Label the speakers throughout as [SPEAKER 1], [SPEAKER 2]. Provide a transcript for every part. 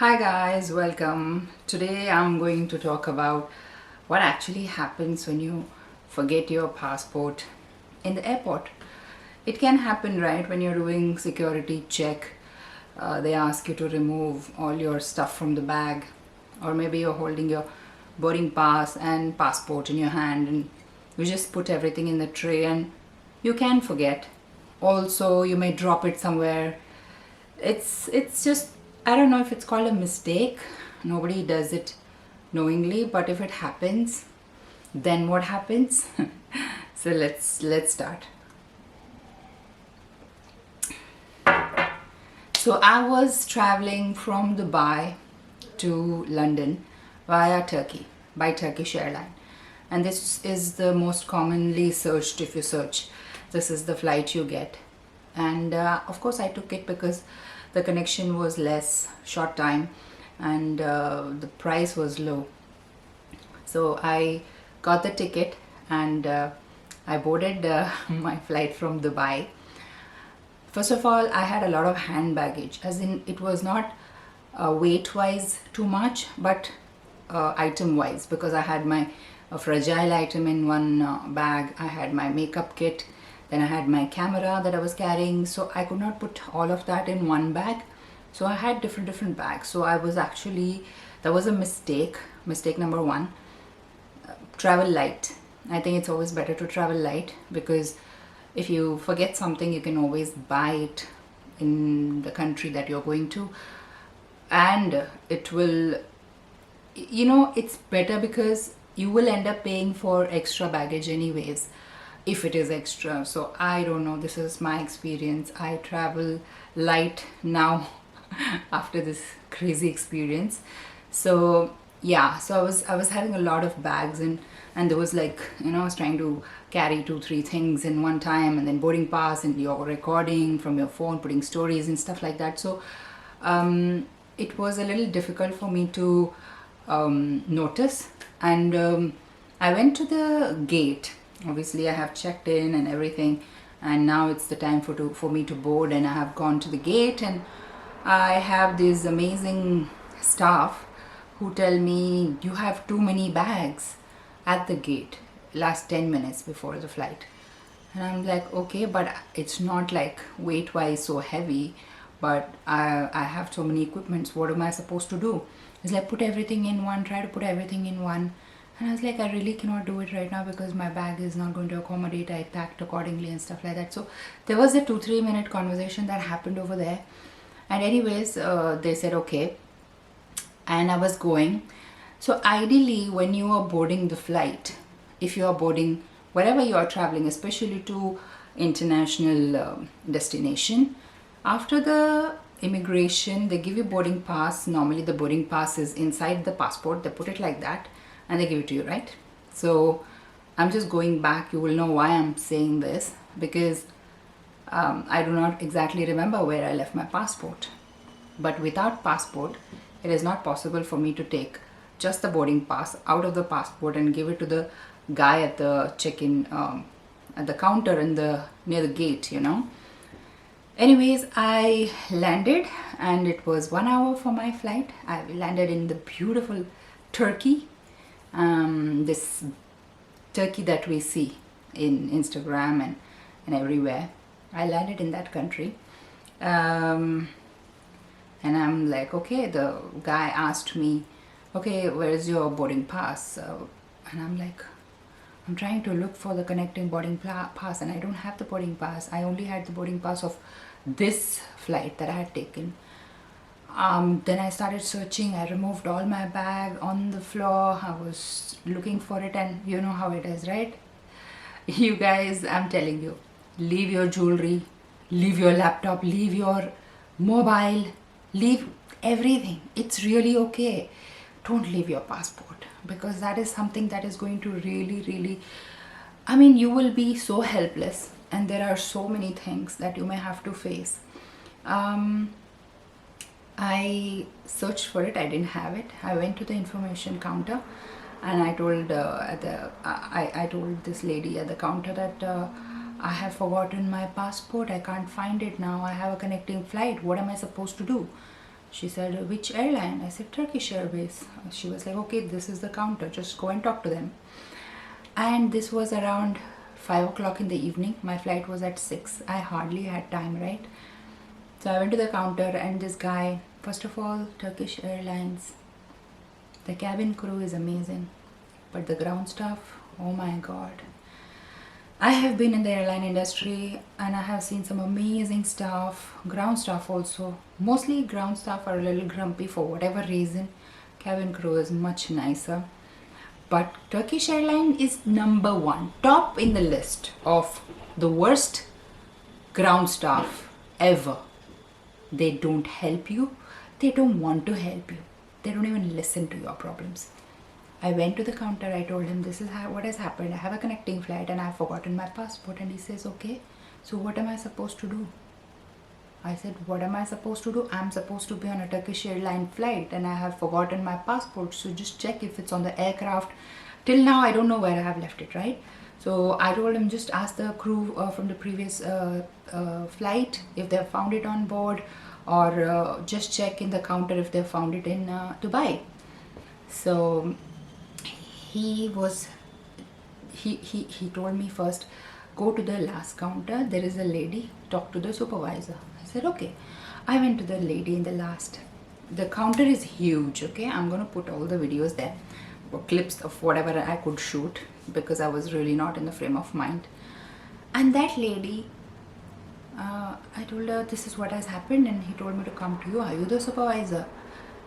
[SPEAKER 1] Hi guys, welcome. Today I'm going to talk about what actually happens when you forget your passport in the airport. It can happen, right, when you're doing security check. They ask you to remove all your stuff from the bag, or maybe you're holding your boarding pass and passport in your hand and you just put everything in the tray and you can forget. Also, you may drop it somewhere. It's just, I don't know if it's called a mistake. Nobody does it knowingly, but if it happens, then what happens? So let's start. So I was traveling from Dubai to London via Turkey by Turkish airline, and this is the most commonly searched. If you search, this is the flight you get. And of course I took it because the connection was less, short time, and the price was low. So I got the ticket and I boarded my flight from Dubai. First of all, I had a lot of hand baggage, as in it was not weight wise too much, but item wise, because I had my fragile item in one bag. I had my makeup kit, then I had my camera that I was carrying, so I could not put all of that in one bag. So I had different bags. So I was actually, that was a mistake number one. Travel light. I think it's always better to travel light, because if you forget something, you can always buy it in the country that you're going to, and it will, it's better because you will end up paying for extra baggage anyways if it is extra. So I don't know, this is my experience. I travel light now after this crazy experience. So yeah, so I was having a lot of bags, and there was like, I was trying to carry 2-3 things in one time, and then boarding pass, and you're recording from your phone, putting stories and stuff like that. So it was a little difficult for me to notice. And I went to the gate. Obviously I have checked in and everything, and now it's the time for me to board, and I have gone to the gate, and I have this amazing staff who tell me, you have too many bags at the gate last 10 minutes before the flight. And I'm like, okay, but it's not like weight wise so heavy, but I have so many equipments. What am I supposed to do? It's like, put everything in one, try to put everything in one. And I was like, I really cannot do it right now because my bag is not going to accommodate. I packed accordingly and stuff like that. So there was a 2-3 minute conversation that happened over there. And anyways, they said okay, and I was going. So ideally, when you are boarding the flight, if you are boarding wherever you are traveling, especially to international destination, after the immigration, they give you boarding pass. Normally the boarding pass is inside the passport. They put it like that and they give it to you, right? So I'm just going back. You will know why I'm saying this, because I do not exactly remember where I left my passport. But without passport, it is not possible for me to take just the boarding pass out of the passport and give it to the guy at the check-in, at the counter in the near the gate, Anyways, I landed, and it was 1 hour for my flight. I landed in the beautiful Turkey, this Turkey that we see in Instagram and everywhere. I landed in that country, and I'm like, okay, the guy asked me, okay, where is your boarding pass? And I'm like, I'm trying to look for the connecting boarding pass, and I don't have the boarding pass. I only had the boarding pass of this flight that I had taken. Then I started searching. I removed all my bag on the floor. I was looking for it, and you know how it is, right? You guys, I'm telling you, leave your jewelry, leave your laptop, leave your mobile, leave everything. It's really okay. Don't leave your passport, because that is something that is going to really, you will be so helpless, and there are so many things that you may have to face. I searched for it. I didn't have it. I went to the information counter, and I told I told this lady at the counter that I have forgotten my passport. I can't find it now. I have a connecting flight. What am I supposed to do? She said, which airline? I said, Turkish Airways. She was like, okay, this is the counter, just go and talk to them. And this was around 5 o'clock in the evening. My flight was at 6. I hardly had time, right? So I went to the counter, and this guy, first of all, Turkish Airlines, the cabin crew is amazing, but the ground staff, oh my god. I have been in the airline industry and I have seen some amazing staff, ground staff also. Mostly ground staff are a little grumpy for whatever reason. Cabin crew is much nicer. But Turkish Airline is number one, top in the list of the worst ground staff ever. They don't help you. They don't want to help you. They don't even listen to your problems. I went to the counter, I told him this is what has happened. I have a connecting flight and I have forgotten my passport. And he says, okay, so what am I supposed to do? I said, what am I supposed to do? I'm supposed to be on a Turkish airline flight and I have forgotten my passport. So just check if it's on the aircraft. Till now, I don't know where I have left it, right? So I told him, just ask the crew from the previous flight if they have found it on board, or just check in the counter if they found it in Dubai. So he told me, first go to the last counter, there is a lady, talk to the supervisor. I said, okay. I went to the lady in the last. The counter is huge, okay? I'm going to put all the videos there, or clips of whatever I could shoot, because I was really not in the frame of mind. And that lady, I told her this is what has happened, and he told me to come to you. Are you the supervisor?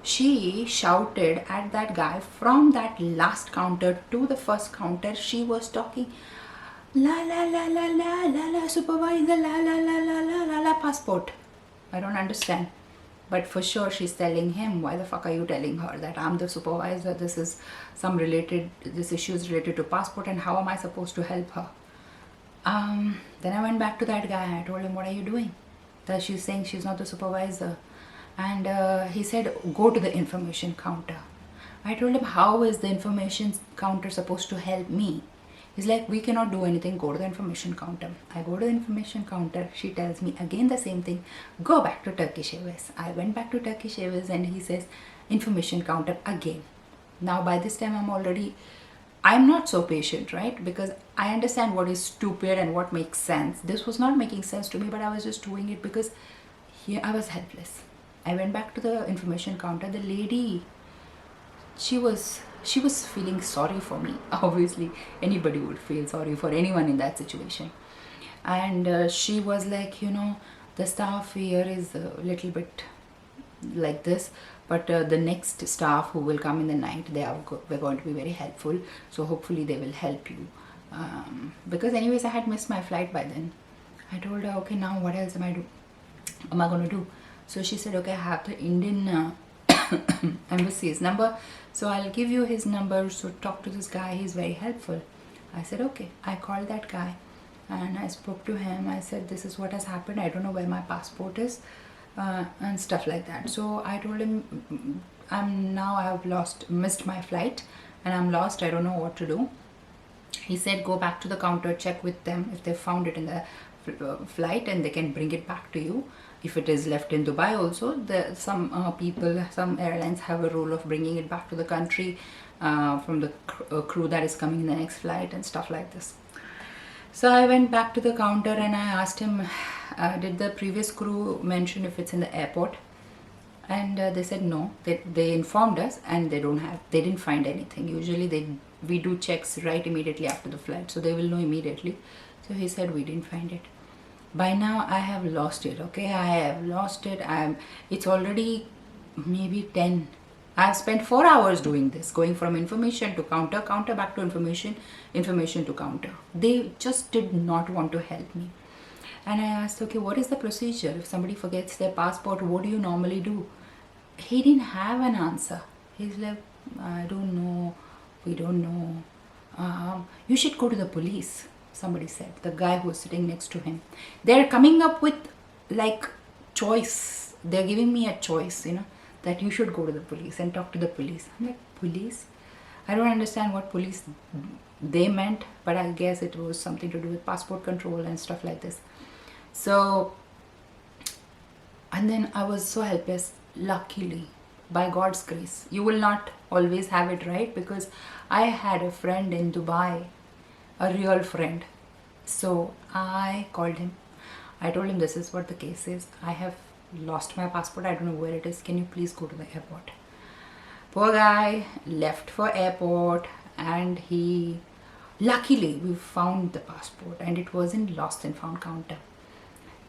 [SPEAKER 1] She shouted at that guy from that last counter to the first counter. She was talking, la la la la la la la, supervisor, la la la la la la la, passport. I don't understand, but for sure she's telling him, why the fuck are you telling her that I'm the supervisor? This is this issue is related to passport, and how am I supposed to help her? Then I went back to that guy. I told him, what are you doing? That she's saying she's not the supervisor. And he said, go to the information counter. I told him, how is the information counter supposed to help me? He's like, we cannot do anything, go to the information counter. I go to the information counter. She tells me again the same thing, go back to Turkish Airways. I went back to Turkish Airways and he says, information counter again. Now by this time I'm not so patient, right? Because I understand what is stupid and what makes sense. This was not making sense to me, but I was just doing it because I was helpless. I went back to the information counter. The lady, she was feeling sorry for me. Obviously, anybody would feel sorry for anyone in that situation. And she was like, the staff here is a little bit like this, but the next staff who will come in the night, we're going to be very helpful. So hopefully they will help you. Because anyways, I had missed my flight by then. I told her, okay, now what else am I going to do? So she said, okay, I have the Indian embassy's number, so I'll give you his number, so talk to this guy, he's very helpful. I said, okay. I called that guy and I spoke to him. I said, this is what has happened, I don't know where my passport is, and stuff like that. So I told him, I have missed my flight and I'm lost, I don't know what to do. He said, go back to the counter, check with them if they found it in the flight and they can bring it back to you. If it is left in Dubai also, some airlines have a rule of bringing it back to the country from the crew that is coming in the next flight and stuff like this. So I went back to the counter and I asked him, did the previous crew mention if it's in the airport? And they said no. They informed us and they didn't find anything. Usually we do checks right immediately after the flight, so they will know immediately. So he said we didn't find it. By now I have lost it, okay? I have lost it. It's already maybe 10. I've spent 4 hours doing this, going from information to counter, back to information to counter. They just did not want to help me. And I asked, okay, what is the procedure? If somebody forgets their passport, what do you normally do? He didn't have an answer. He's like, I don't know, we don't know. You should go to the police. Somebody said, the guy who was sitting next to him. They're coming up with like choice. They're giving me a choice, that you should go to the police and talk to the police. I'm like, police? I don't understand what police they meant, but I guess it was something to do with passport control and stuff like this. So, and then I was so helpless. luckily, by God's grace, you will not always have it, right? Because I had a friend in Dubai, a real friend. So I called him. I told him this is what the case is. I have lost my passport. I don't know where it is. Can you please go to the airport? Poor guy left for airport, and he, luckily we found the passport, and it was in lost and found counter.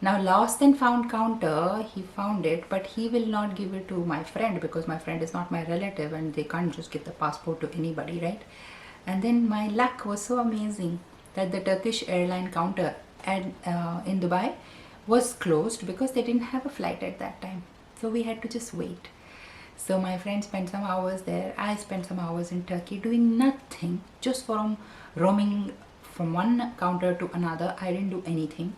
[SPEAKER 1] Now lost and found counter, he found it, but he will not give it to my friend because my friend is not my relative and they can't just give the passport to anybody, right? And then my luck was so amazing that the Turkish airline counter in Dubai was closed because they didn't have a flight at that time. So we had to just wait. So my friend spent some hours there. I spent some hours in Turkey doing nothing, just from roaming from one counter to another. I didn't do anything.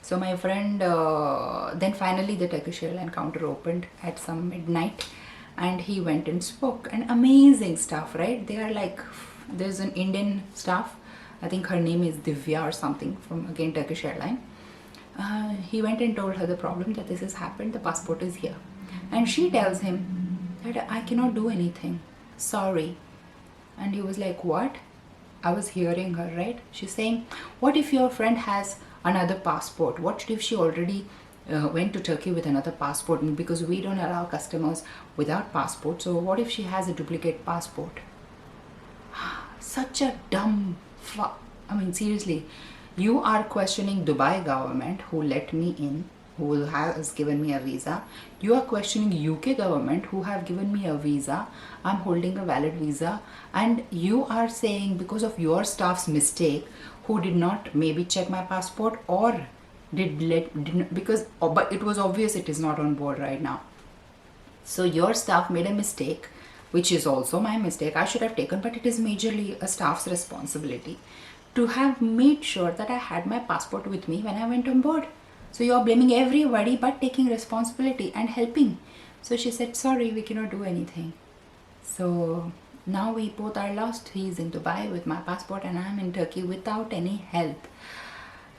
[SPEAKER 1] So my friend, then finally the Turkish airline counter opened at some midnight, and he went and spoke. And amazing stuff, right? They are like, there's an Indian staff, I think her name is Divya or something, from again Turkish airline. He went and told her the problem, that this has happened, the passport is here. And she tells him that I cannot do anything, sorry. And he was like, what? I was hearing her, right? She's saying, what if your friend has another passport? What if she already went to Turkey with another passport? Because we don't allow customers without passport. So what if she has a duplicate passport? Such a dumb I mean, seriously, you are questioning Dubai government who let me in, who has given me a visa. You are questioning UK government who have given me a visa. I'm holding a valid visa, and you are saying because of your staff's mistake, who did not maybe check my passport or didn't, because but it was obvious it is not on board right now. So your staff made a mistake, which is also my mistake. I should have taken, but it is majorly a staff's responsibility to have made sure that I had my passport with me when I went on board. So you are blaming everybody but taking responsibility and helping. So she said, sorry, we cannot do anything. So now we both are lost. He's in Dubai with my passport and I'm in Turkey without any help.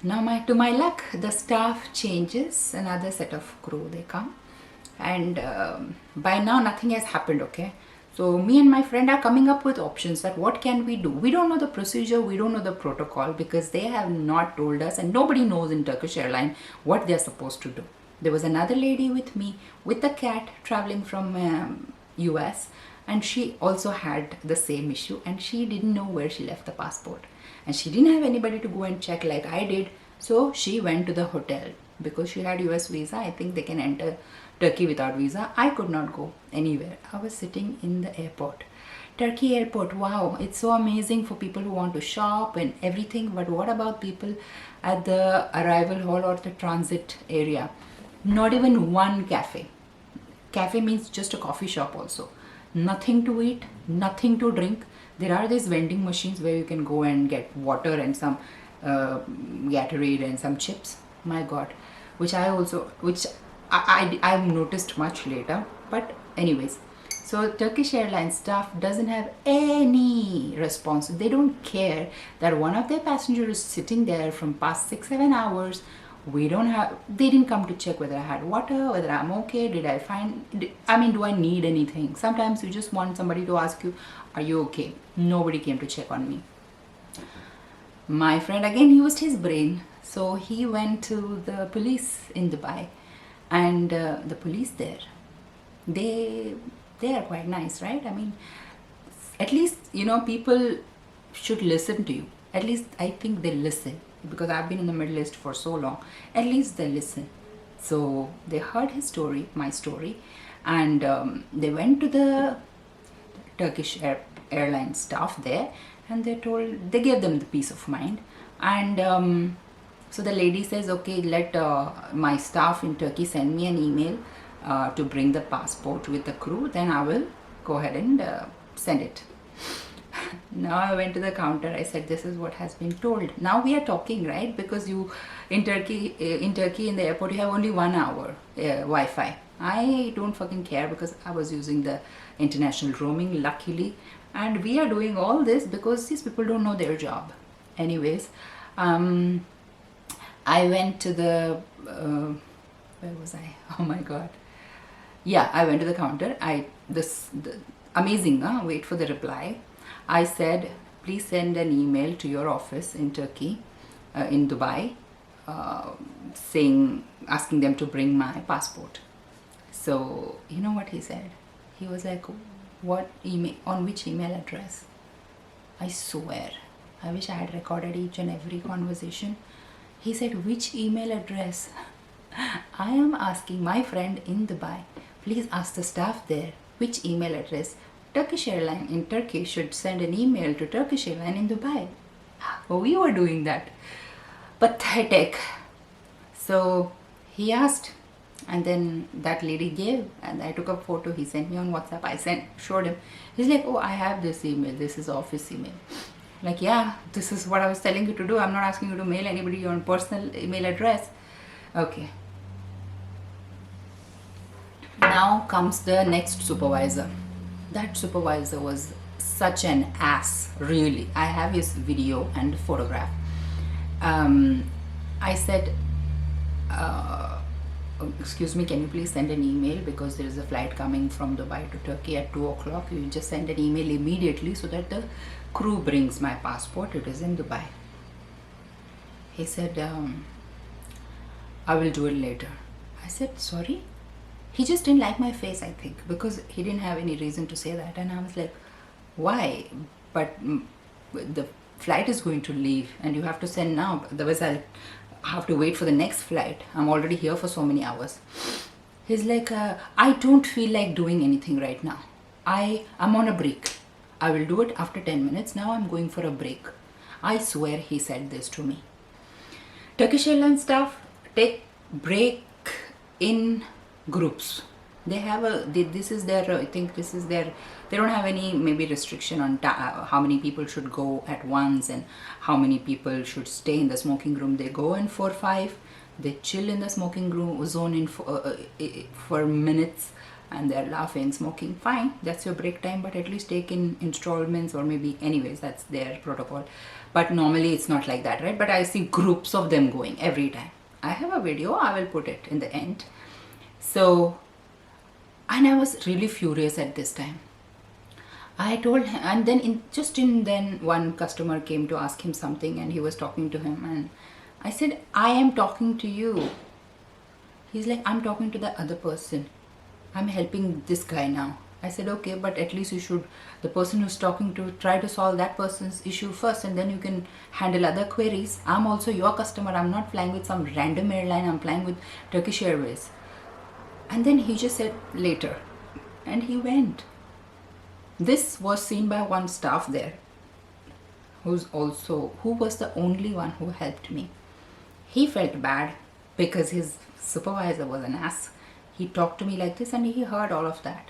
[SPEAKER 1] Now to my luck, the staff changes, another set of crew, they come. And by now nothing has happened, okay? So me and my friend are coming up with options that what can we do? We don't know the procedure, we don't know the protocol, because they have not told us, and nobody knows in Turkish airline what they're supposed to do. There was another lady with me with a cat traveling from US, and she also had the same issue, and she didn't know where she left the passport. And she didn't have anybody to go and check like I did, so she went to the hotel. Because she had US visa, I think they can enter Turkey without visa. I could not go anywhere. I was sitting in the airport. Turkey airport, wow, it's so amazing for people who want to shop and everything. But what about people at the arrival hall or the transit area? Not even one cafe. Cafe means just a coffee shop also. Nothing to eat, nothing to drink. There are these vending machines where you can go and get water and some Gatorade and some chips. My God, which I noticed much later. But anyways, so Turkish Airlines staff doesn't have any response. They don't care that one of their passengers is sitting there from past 6-7 hours. They didn't come to check whether I had water, whether I'm okay, do I need anything? Sometimes you just want somebody to ask you, are you okay? Nobody came to check on me. My friend again used his brain. So he went to the police in Dubai, and the police there, they are quite nice, right? I mean, at least, people should listen to you. At least I think they listen, because I've been in the Middle East for so long. At least they listen. So they heard his story, my story, and they went to the Turkish airline staff there, and they gave them the peace of mind. And so the lady says, okay, let my staff in Turkey send me an email to bring the passport with the crew, then I will go ahead and send it. Now I went to the counter, I said, this is what has been told. Now we are talking, right? Because in Turkey in the airport, you have only 1 hour Wi-Fi. I don't fucking care, because I was using the international roaming, luckily. And we are doing all this because these people don't know their job. Anyways, I went to the, where was I? Oh my God. Yeah, I went to the counter. Amazing, huh? Wait for the reply. I said, please send an email to your office in Turkey, in Dubai, uh, asking them to bring my passport. So you know what he said? He was like, what email, on which email address? I swear, I wish I had recorded each and every conversation. He said, which email address? I am asking my friend in Dubai, please ask the staff there which email address. Turkish airline in Turkey should send an email to Turkish airline in Dubai. We were doing that. Pathetic. So he asked, and then that lady gave, and I took a photo. He sent me on WhatsApp. Showed him. He's like, oh, I have this email. This is office email. Like, yeah, this is what I was telling you to do. I'm not asking you to mail anybody your personal email address. Okay. Now comes the next supervisor. That supervisor was such an ass, really. I have his video and photograph. I said, excuse me, can you please send an email, because there is a flight coming from Dubai to Turkey at 2 o'clock. You just send an email immediately so that the crew brings my passport. It is in Dubai. He said, I will do it later. I said, sorry? He just didn't like my face, I think, because he didn't have any reason to say that. And I was like, why? But the flight is going to leave and you have to send now. Otherwise, I'll have to wait for the next flight. I'm already here for so many hours. He's like, I don't feel like doing anything right now. I'm on a break. I will do it after 10 minutes. Now I'm going for a break. I swear he said this to me. Turkish Airlines staff take break in groups. They have this is their, I think this is their, they don't have any maybe restriction on how many people should go at once and how many people should stay in the smoking room. They go in 4 or 5, they chill in the smoking room zone for minutes, and they're laughing, smoking. Fine, that's your break time, but at least take in installments, or maybe, anyways, that's their protocol. But normally it's not like that, right? But I see groups of them going every time. I have a video, I will put it in the end. So, and I was really furious at this time. I told him, and then one customer came to ask him something, and he was talking to him, and I said, I am talking to you. He's like, I'm talking to the other person. I'm helping this guy now. I said, okay, but at least you should, the person who's talking to, try to solve that person's issue first, and then you can handle other queries. I'm also your customer. I'm not flying with some random airline. I'm flying with Turkish Airways. And then he just said, later. And he went. This was seen by one staff there, who was the only one who helped me. He felt bad because his supervisor was an ass. He talked to me like this, and he heard all of that.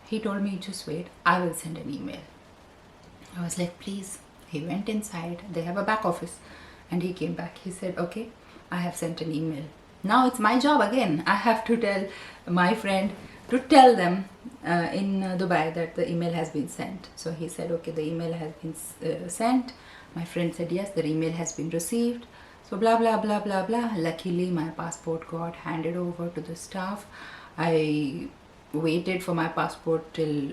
[SPEAKER 1] He told me, just wait, I will send an email. I was like, please. He went inside. They have a back office. And he came back. He said, okay, I have sent an email. Now it's my job again. I have to tell my friend to tell them in Dubai that the email has been sent. So he said, okay, the email has been sent. My friend said, yes, the email has been received. So blah, blah, blah, blah, blah. Luckily, my passport got handed over to the staff. I waited for my passport till,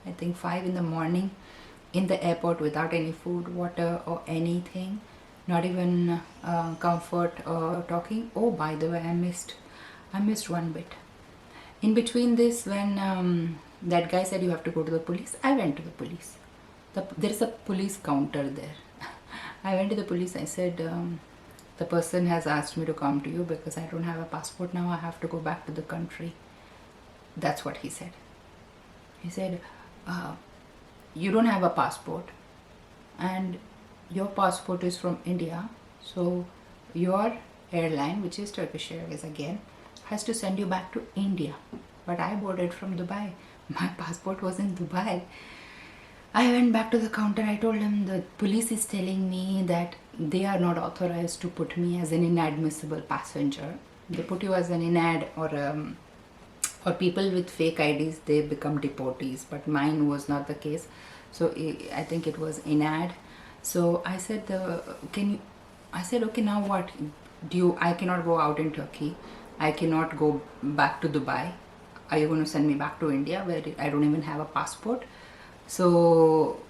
[SPEAKER 1] I think, 5 in the morning in the airport without any food, water or anything. Not even comfort or talking. Oh, by the way, I missed one bit. In between this, when that guy said you have to go to the police, I went to the police. There is a police counter there. I went to the police. I said, the person has asked me to come to you because I don't have a passport now. I have to go back to the country. That's what he said. He said, you don't have a passport, and your passport is from India, so your airline, which is Turkish Airways again, has to send you back to India. But I boarded from Dubai. My passport was in Dubai. I went back to the counter. I told him the police is telling me that they are not authorized to put me as an inadmissible passenger. They put you as an inad, or people with fake IDs, they become deportees. But mine was not the case. So I think it was inad. So I said, I said, okay, now what? I cannot go out in Turkey. I cannot go back to Dubai. are you going to send me back to India where I don't even have a passport? So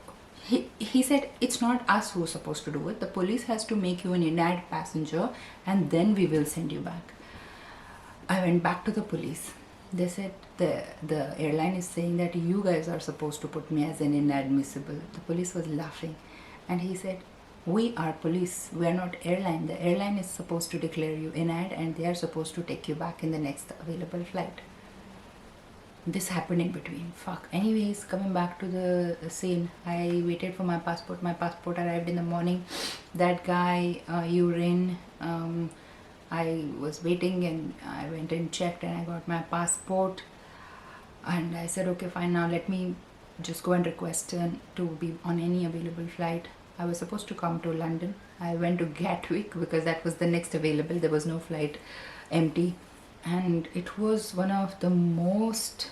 [SPEAKER 1] he said, it's not us who's supposed to do it. The police has to make you an in-ad passenger and then we will send you back. I went back to the police. They said the airline is saying that you guys are supposed to put me as an inadmissible. The police was laughing and he said, we are police, we are not airline. The airline is supposed to declare you in-ad and they are supposed to take you back in the next available flight. This happened in between. Fuck. Anyways, coming back to the scene, I waited for my passport. My passport arrived in the morning. That guy, urine, I was waiting and I went and checked and I got my passport. And I said, okay, fine, now let me just go and request to be on any available flight. I was supposed to come to London. I went to Gatwick because that was the next available. There was no flight empty. And it was one of the most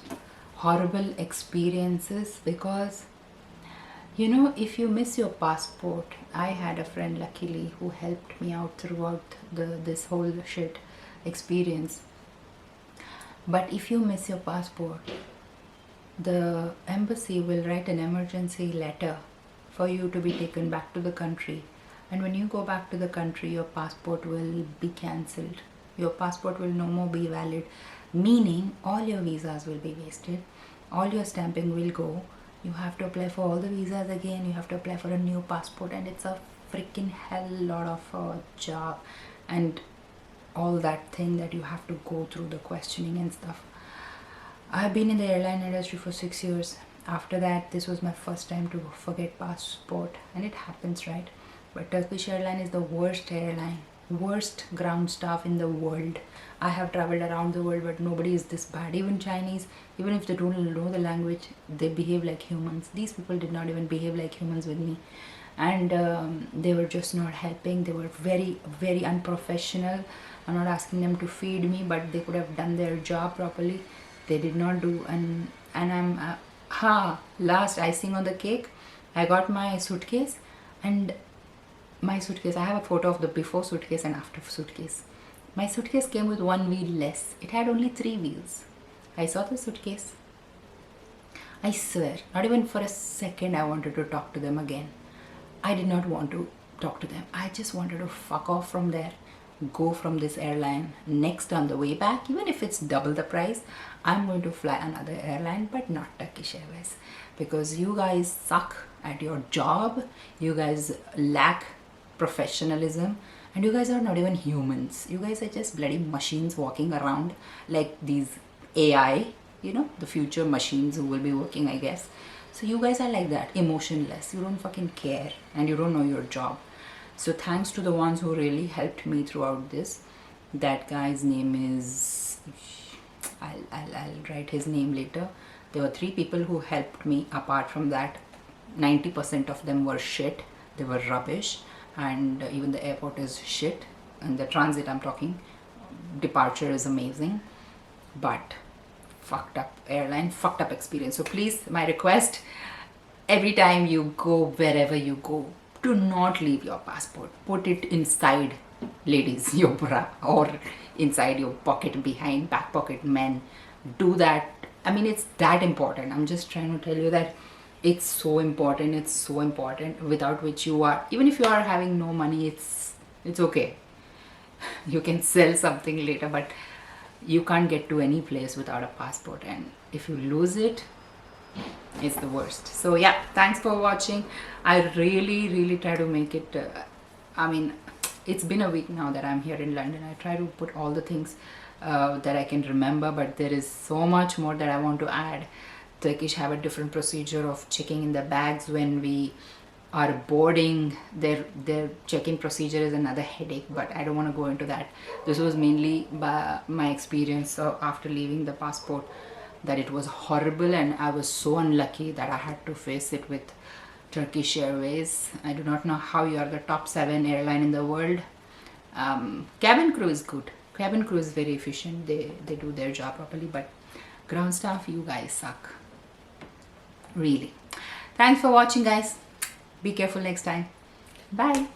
[SPEAKER 1] horrible experiences because, you know, if you miss your passport, I had a friend luckily who helped me out throughout this whole shit experience. But if you miss your passport, the embassy will write an emergency letter for you to be taken back to the country. And when you go back to the country, your passport will be cancelled. Your passport will no more be valid, meaning all your visas will be wasted, all your stamping will go. You have to apply for all the visas again, you have to apply for a new passport, and it's a freaking hell lot of job and all that thing that you have to go through, the questioning and stuff. I've been in the airline industry for 6 years. After that, this was my first time to forget passport, and it happens, right? But Turkish Airline is the worst airline, worst ground staff in the world. I have traveled around the world, but nobody is this bad. Even Chinese, even if they don't know the language, they behave like humans. These people did not even behave like humans with me, and they were just not helping. They were very, very unprofessional. I'm not asking them to feed me, but they could have done their job properly. They did not do, and I'm last icing on the cake, I got my suitcase, and my suitcase, I have a photo of the before suitcase and after suitcase. My suitcase came with one wheel less. It had only 3 wheels. I saw the suitcase. I swear, not even for a second I wanted to talk to them again. I did not want to talk to them. I just wanted to fuck off from there, go from this airline. Next, on the way back, even if it's double the price, I'm going to fly another airline, but not Turkish Airways, because you guys suck at your job, you guys lack professionalism, and you guys are not even humans. You guys are just bloody machines walking around like these AI, you know, the future machines who will be working, I guess. So you guys are like that, emotionless. You don't fucking care and you don't know your job. So thanks to the ones who really helped me throughout this. That guy's name is, I'll write his name later. There were 3 people who helped me. Apart from that, 90% of them were shit. They were rubbish, and even the airport is shit, and the transit, I'm talking, departure is amazing, but fucked up airline, fucked up experience. So please, my request, every time you go, wherever you go, do not leave your passport. Put it inside, ladies, your bra, or inside your pocket, behind back pocket, men. Do that. I mean, it's that important. I'm just trying to tell you that it's so important. It's so important, without which you are, even if you are having no money, it's okay. You can sell something later, but you can't get to any place without a passport, and if you lose it, it's the worst. So yeah, thanks for watching. I really try to make it I mean, it's been a week now that I'm here in London. I try to put all the things that I can remember, but there is so much more that I want to add. Turkish have a different procedure of checking in the bags when we are boarding. Their check-in procedure is another headache, but I don't want to go into that. This was mainly by my experience after leaving the passport, that it was horrible, and I was so unlucky that I had to face it with Turkish Airways. I do not know how you are the top 7 airline in the world. Cabin crew is good. Cabin crew is very efficient. They do their job properly, but ground staff, you guys suck. Really. Thanks for watching, guys. Be careful next time. Bye.